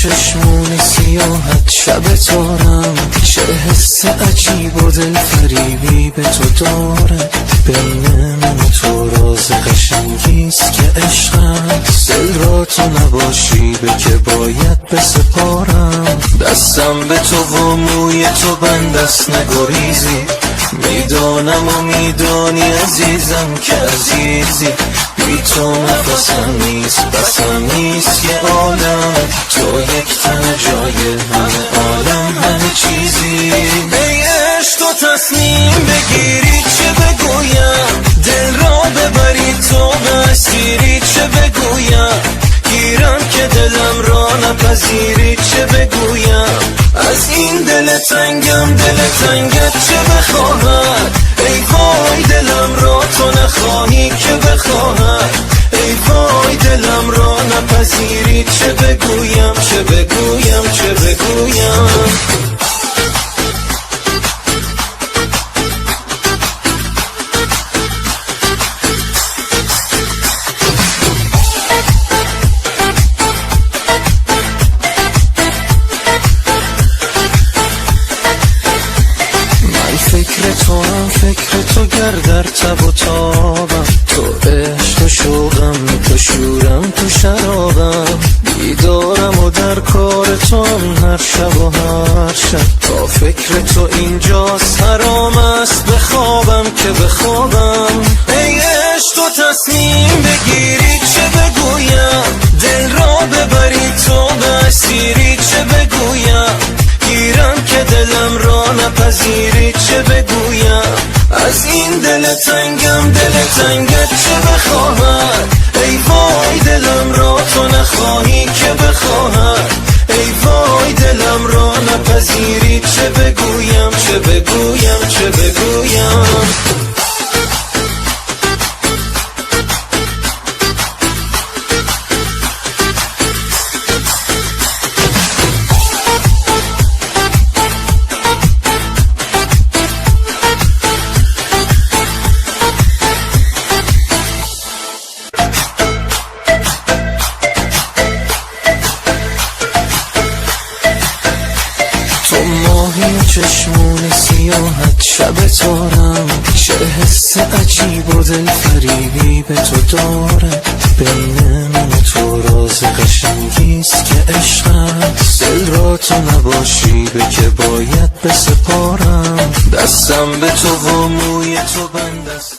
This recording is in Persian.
چشمون سیاحت شب تارم، چه حس عجیب و دل فریبی به تو داره. بین من و تو راز قشنگیست که عشقت، دل را تو نباشی به که باید بسپارم. دستم به تو و موی تو بندست نگریزی، میدانم و میدانی عزیزم که عزیزی. بی تو نفسم نیست بسم نیست یه عالم، تو یک تن جای همه عالم همه چیزی. ای عشق تو تصمیم بگیری چه بگویم، دل را ببری تو به اسیری چه بگویم. گیرم که دلم را نپذیری چه بگویم. از این دل تنگم دل تنگت چه بخواهد. ای وای دلم را تو نخواهی که بخواهد. ای وای دلم را نپذیری چه بگویم چه بگویم چه بگویم. فکر تو گردر تب و تابم، تو عشق و شوقم تو شورم تو شرابم. بیدارم و در کار تو هم هر شب و هر شب، تا فکر تو اینجاست حرام است بخوابم که بخوابم. ای عشق تو تصمیم بگیری چه بگویم، دل را ببری تو به اسیری چه بگویم. گیرم که دلم را نپذیری چه بگویم. از این دل تنگم دل تنگت چه بخواهد. ای وای دلم را تو نخواهی که بخواهد. ای وای دلم را نپذیری چه بگویم چه بگویم چه بگویم. تو ماهی چشمون سیاحت شب تارم، چه حس عجیب و دل فریبی به تو داره. بین من و تو راز قشنگیست که عشقت، دل را تو نباشی به که باید بسپارم. دستم به تو و موی تو بندست